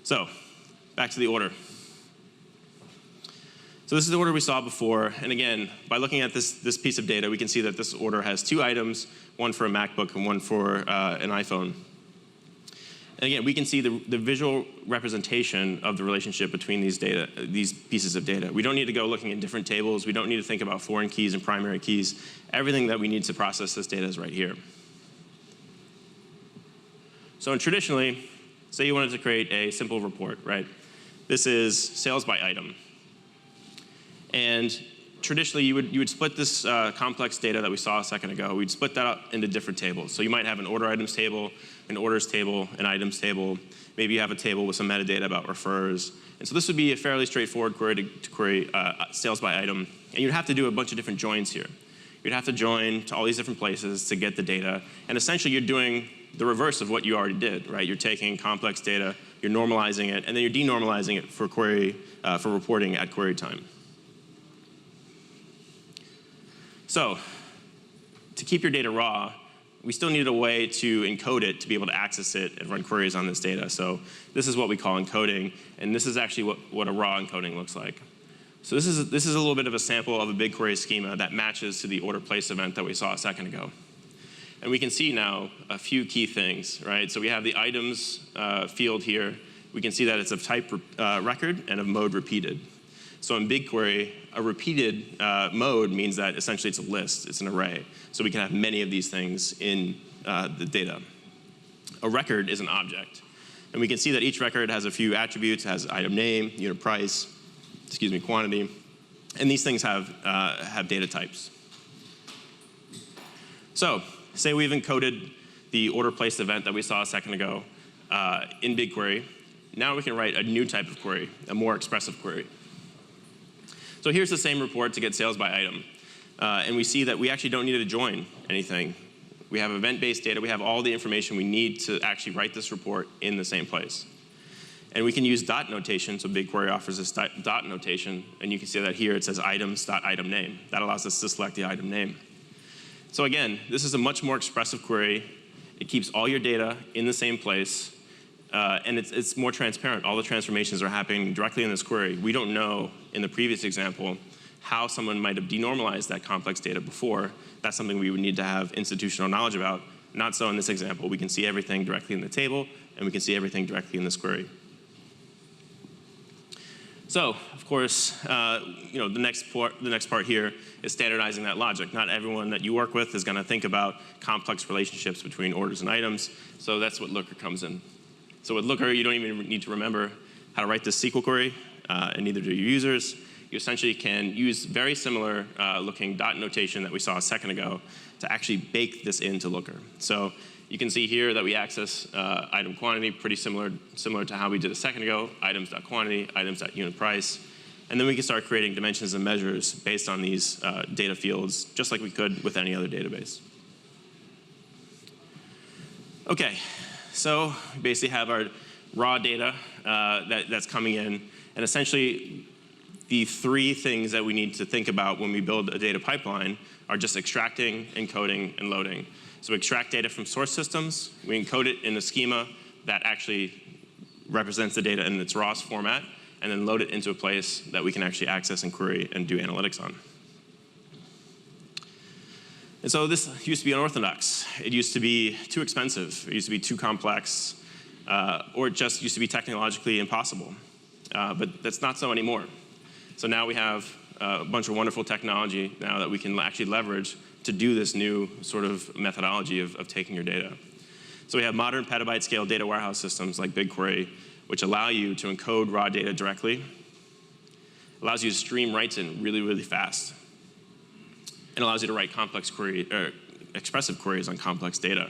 So back to the order. So this is the order we saw before. And again, by looking at this piece of data, we can see that this order has 2 items, one for a MacBook and one for an iPhone. And again, we can see the visual representation of the relationship between these pieces of data. We don't need to go looking in different tables. We don't need to think about foreign keys and primary keys. Everything that we need to process this data is right here. So traditionally, say you wanted to create a simple report, right? This is sales by item. And traditionally, you would split this complex data that we saw a second ago. We'd split that up into different tables. So you might have an order items table, an orders table, an items table. Maybe you have a table with some metadata about refers. And so this would be a fairly straightforward query to query sales by item. And you'd have to do a bunch of different joins here. You'd have to join to all these different places to get the data. And essentially, you're doing the reverse of what you already did, right? You're taking complex data, you're normalizing it, and then you're denormalizing it for for reporting at query time. So to keep your data raw, we still needed a way to encode it to be able to access it and run queries on this data. So this is what we call encoding, and this is actually what a raw encoding looks like. So this is a little bit of a sample of a BigQuery schema that matches to the order place event that we saw a second ago. And we can see now a few key things, right? So we have the items field here. We can see that it's of type record and of mode repeated. So in BigQuery, a repeated mode means that essentially it's a list, it's an array. So we can have many of these things in the data. A record is an object. And we can see that each record has a few attributes. It has item name, unit price, quantity. And these things have data types. So say we've encoded the order placed event that we saw a second ago in BigQuery. Now we can write a new type of query, a more expressive query. So here's the same report to get sales by item. And we see that we actually don't need to join anything. We have event-based data. We have all the information we need to actually write this report in the same place. And we can use dot notation. So BigQuery offers this dot notation. And you can see that here it says items.item name. That allows us to select the item name. So again, this is a much more expressive query. It keeps all your data in the same place. And it's more transparent. All the transformations are happening directly in this query. We don't know, in the previous example, how someone might have denormalized that complex data before. That's something we would need to have institutional knowledge about. Not so in this example. We can see everything directly in the table, and we can see everything directly in this query. So, of course, the next part here is standardizing that logic. Not everyone that you work with is going to think about complex relationships between orders and items. So that's what Looker comes in. So with Looker, you don't even need to remember how to write this SQL query, and neither do your users. You essentially can use very similar looking dot notation that we saw a second ago to actually bake this into Looker. So you can see here that we access item quantity, pretty similar to how we did a second ago, items.quantity, items.unit price. And then we can start creating dimensions and measures based on these data fields, just like we could with any other database. Okay. So we basically have our raw data that's coming in. And essentially, the 3 things that we need to think about when we build a data pipeline are just extracting, encoding, and loading. So we extract data from source systems. We encode it in a schema that actually represents the data in its raw format, and then load it into a place that we can actually access and query and do analytics on. And so this used to be unorthodox. It used to be too expensive. It used to be too complex, or it just used to be technologically impossible. But that's not so anymore. So now we have a bunch of wonderful technology now that we can actually leverage to do this new sort of methodology of taking your data. So we have modern petabyte scale data warehouse systems like BigQuery, which allow you to encode raw data directly, allows you to stream writes in really, really fast, and allows you to write complex expressive queries on complex data.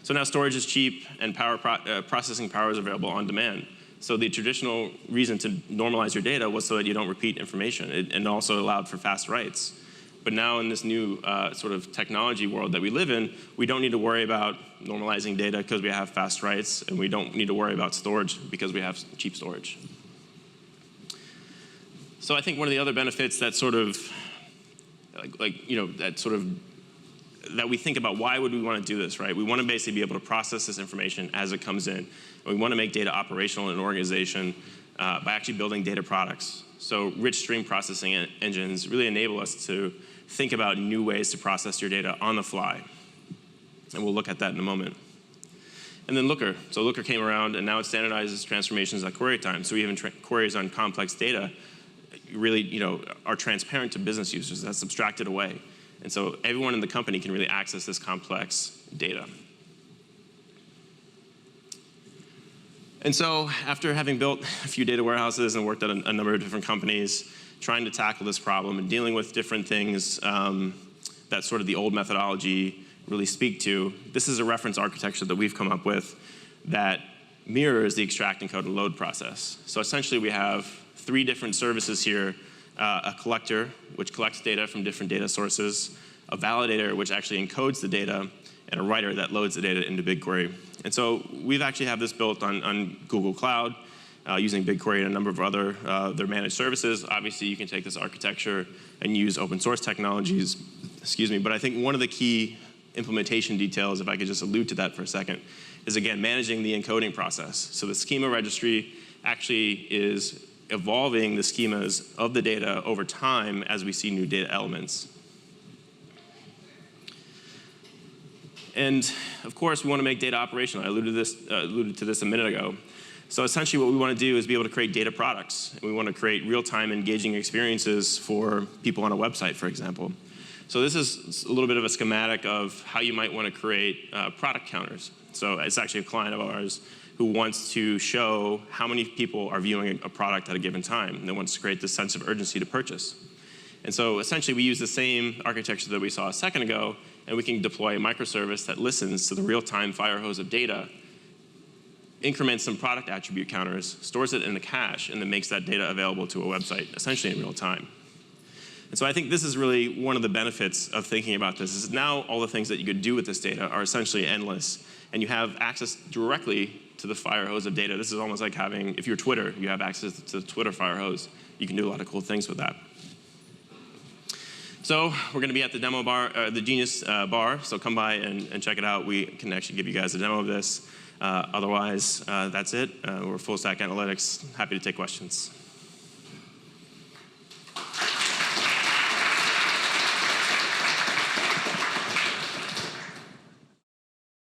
So now storage is cheap, and processing power is available on demand. So the traditional reason to normalize your data was so that you don't repeat information. And also allowed for fast writes. But now in this new sort of technology world that we live in, we don't need to worry about normalizing data because we have fast writes, and we don't need to worry about storage because we have cheap storage. So I think one of the other benefits that sort of that we think about why would we want to do this, right? We want to basically be able to process this information as it comes in. And we want to make data operational in an organization by actually building data products. So rich stream processing engines really enable us to think about new ways to process your data on the fly. And we'll look at that in a moment. And then Looker. So Looker came around, and now it standardizes transformations at query time. So even queries on complex data really are transparent to business users. That's abstracted away. And so everyone in the company can really access this complex data. And so after having built a few data warehouses and worked at a number of different companies, trying to tackle this problem and dealing with different things that sort of the old methodology really speak to, this is a reference architecture that we've come up with that mirrors the extract, encode, and load process. So essentially we have 3 different services here, a collector, which collects data from different data sources, a validator, which actually encodes the data, and a writer that loads the data into BigQuery. And so we've actually have this built on Google Cloud, using BigQuery and a number of other their managed services. Obviously, you can take this architecture and use open source technologies, but I think one of the key implementation details, if I could just allude to that for a second, is again, managing the encoding process. So the schema registry actually is evolving the schemas of the data over time as we see new data elements. And of course, we want to make data operational. I alluded to this a minute ago. So essentially what we want to do is be able to create data products. And we want to create real-time engaging experiences for people on a website, for example. So this is a little bit of a schematic of how you might want to create product counters. So it's actually a client of ours who wants to show how many people are viewing a product at a given time. And they wants to create this sense of urgency to purchase. And so essentially we use the same architecture that we saw a second ago, and we can deploy a microservice that listens to the real-time fire hose of data, increments some product attribute counters, stores it in the cache, and then makes that data available to a website, essentially in real time. And so I think this is really one of the benefits of thinking about this, is now all the things that you could do with this data are essentially endless, and you have access directly to the fire hose of data. This is almost like having, if you're Twitter, you have access to the Twitter fire hose. You can do a lot of cool things with that. So we're going to be at the demo bar, the Genius bar, so come by and check it out. We can actually give you guys a demo of this. Otherwise, that's it. We're full stack analytics. Happy to take questions.